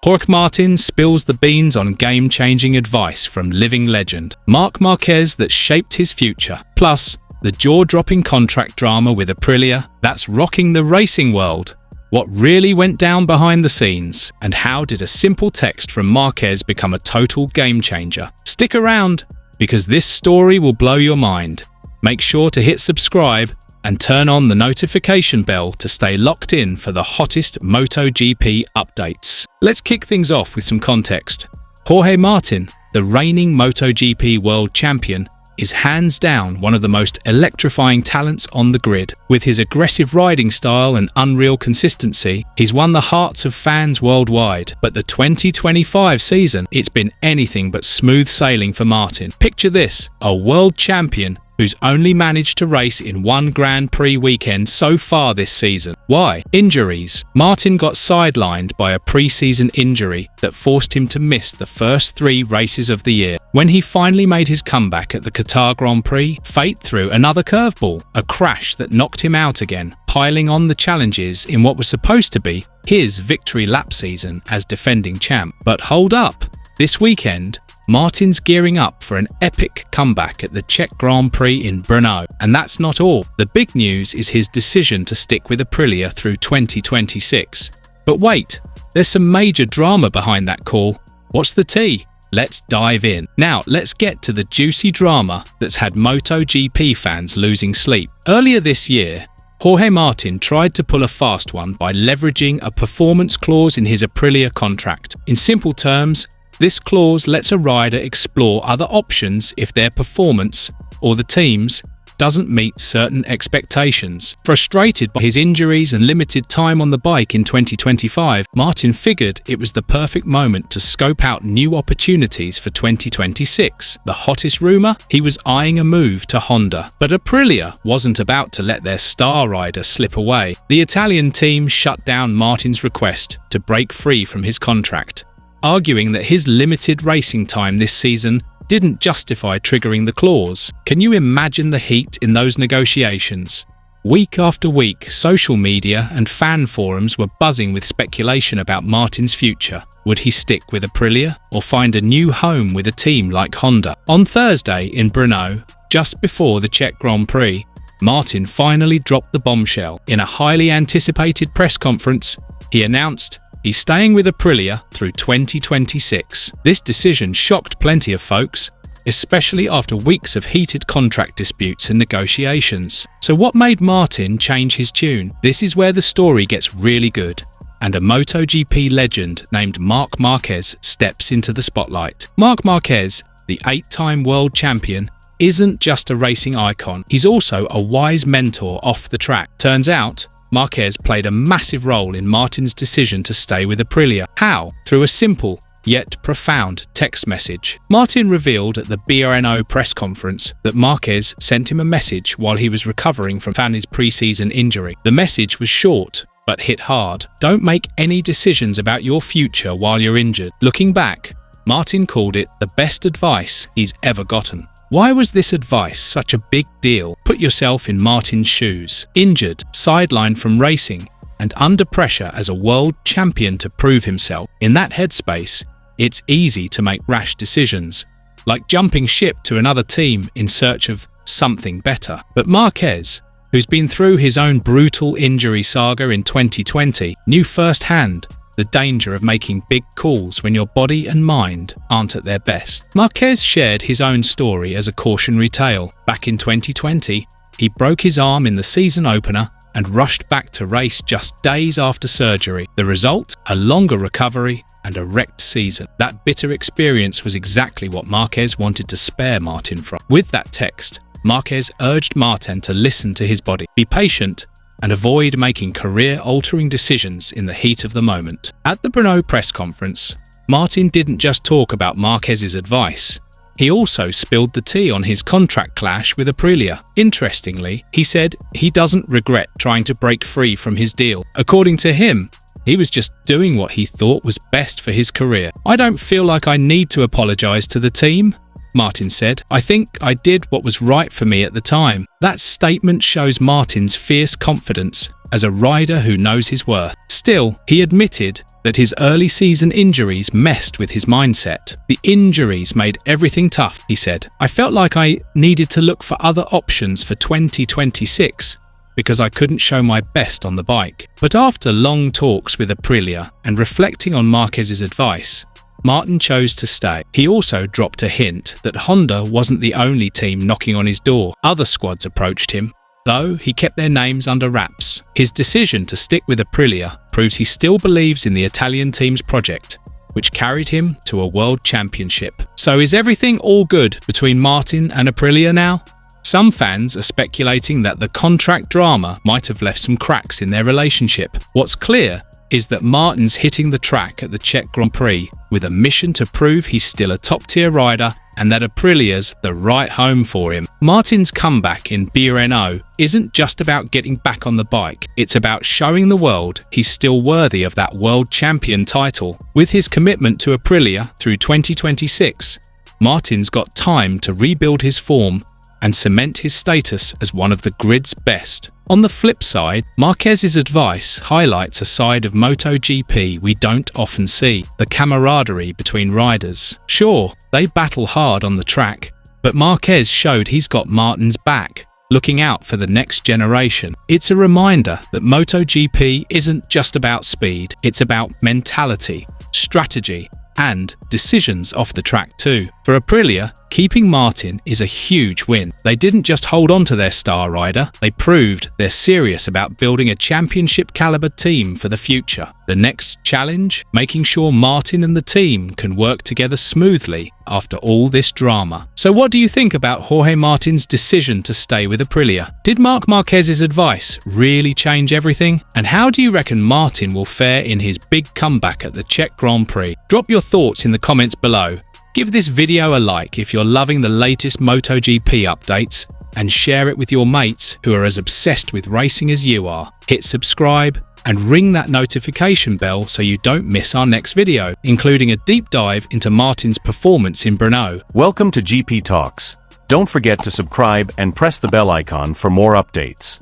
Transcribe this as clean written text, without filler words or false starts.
Jorge Martin spills the beans on game-changing advice from living legend Marc Marquez that shaped his future. Plus, the jaw-dropping contract drama with Aprilia that's rocking the racing world. What really went down behind the scenes, and how did a simple text from Marquez become a total game-changer? Stick around, because this story will blow your mind. Make sure to hit subscribe and turn on the notification bell to stay locked in for the hottest MotoGP updates. Let's kick things off with some context. Jorge Martin, the reigning MotoGP world champion, is hands down one of the most electrifying talents on the grid. With his aggressive riding style and unreal consistency, he's won the hearts of fans worldwide. But the 2025 season, it's been anything but smooth sailing for Martin. Picture this, a world champion who's only managed to race in one Grand Prix weekend so far this season. Why? Injuries. Martin got sidelined by a pre-season injury that forced him to miss the first 3 races of the year. When he finally made his comeback at the Qatar Grand Prix, fate threw another curveball, a crash that knocked him out again, piling on the challenges in what was supposed to be his victory lap season as defending champ. But hold up, this weekend, Martin's gearing up for an epic comeback at the Czech Grand Prix in Brno. And that's not all. The big news is his decision to stick with Aprilia through 2026. But wait, there's some major drama behind that call. What's the tea? Let's dive in. Now, let's get to the juicy drama that's had MotoGP fans losing sleep. Earlier this year, Jorge Martin tried to pull a fast one by leveraging a performance clause in his Aprilia contract. In simple terms, this clause lets a rider explore other options if their performance, or the team's, doesn't meet certain expectations. Frustrated by his injuries and limited time on the bike in 2025, Martin figured it was the perfect moment to scope out new opportunities for 2026. The hottest rumour? He was eyeing a move to Honda. But Aprilia wasn't about to let their star rider slip away. The Italian team shut down Martin's request to break free from his contract, arguing that his limited racing time this season didn't justify triggering the clause. Can you imagine the heat in those negotiations? Week after week, social media and fan forums were buzzing with speculation about Martin's future. Would he stick with Aprilia or find a new home with a team like Honda? On Thursday in Brno, just before the Czech Grand Prix, Martin finally dropped the bombshell. In a highly anticipated press conference, he announced he's staying with Aprilia through 2026. This decision shocked plenty of folks, especially after weeks of heated contract disputes and negotiations. So what made Martin change his tune? This is where the story gets really good, and a MotoGP legend named Marc Marquez steps into the spotlight. Marc Marquez, the 8-time world champion, isn't just a racing icon, he's also a wise mentor off the track. Turns out, Marquez played a massive role in Martin's decision to stay with Aprilia. How? Through a simple yet profound text message. Martin revealed at the BRNO press conference that Marquez sent him a message while he was recovering from his pre-season injury. The message was short but hit hard. Don't make any decisions about your future while you're injured. Looking back, Martin called it the best advice he's ever gotten. Why was this advice such a big deal? Put yourself in Martin's shoes. Injured, sidelined from racing, and under pressure as a world champion to prove himself. In that headspace, it's easy to make rash decisions, like jumping ship to another team in search of something better. But Marquez, who's been through his own brutal injury saga in 2020, knew firsthand the danger of making big calls when your body and mind aren't at their best. Marquez shared his own story as a cautionary tale. Back in 2020, he broke his arm in the season opener and rushed back to race just days after surgery. The result? A longer recovery and a wrecked season. That bitter experience was exactly what Marquez wanted to spare Martin from. With that text, Marquez urged Martin to listen to his body, be patient, and avoid making career-altering decisions in the heat of the moment. At the Brno press conference, Martin didn't just talk about Marquez's advice. He also spilled the tea on his contract clash with Aprilia. Interestingly, he said he doesn't regret trying to break free from his deal. According to him, he was just doing what he thought was best for his career. "I don't feel like I need to apologize to the team," Martin said. "I think I did what was right for me at the time." That statement shows Martin's fierce confidence as a rider who knows his worth. Still, he admitted that his early season injuries messed with his mindset. The injuries made everything tough, he said. I felt like I needed to look for other options for 2026 because I couldn't show my best on the bike. But after long talks with Aprilia and reflecting on Marquez's advice, Martin chose to stay. He also dropped a hint that Honda wasn't the only team knocking on his door. Other squads approached him, though he kept their names under wraps. His decision to stick with Aprilia proves he still believes in the Italian team's project, which carried him to a world championship. So is everything all good between Martin and Aprilia now? Some fans are speculating that the contract drama might have left some cracks in their relationship. What's clear is that Martin's hitting the track at the Czech Grand Prix with a mission to prove he's still a top-tier rider and that Aprilia's the right home for him. Martin's comeback in BRNO isn't just about getting back on the bike, it's about showing the world he's still worthy of that world champion title. With his commitment to Aprilia through 2026, Martin's got time to rebuild his form and cement his status as one of the grid's best. On the flip side, Marquez's advice highlights a side of MotoGP we don't often see: the camaraderie between riders. Sure, they battle hard on the track, but Marquez showed he's got Martin's back, looking out for the next generation. It's a reminder that MotoGP isn't just about speed, it's about mentality, strategy, and decisions off the track too. For Aprilia, keeping Martin is a huge win. They didn't just hold on to their star rider, they proved they're serious about building a championship caliber team for the future. The next challenge? Making sure Martin and the team can work together smoothly after all this drama. So what do you think about Jorge Martin's decision to stay with Aprilia? Did Marc Marquez's advice really change everything? And how do you reckon Martin will fare in his big comeback at the Czech Grand Prix? Drop your thoughts in the comments below. Give this video a like if you're loving the latest MotoGP updates, and share it with your mates who are as obsessed with racing as you are. Hit subscribe and ring that notification bell so you don't miss our next video, including a deep dive into Martin's performance in Brno. Welcome to GP Talks. Don't forget to subscribe and press the bell icon for more updates.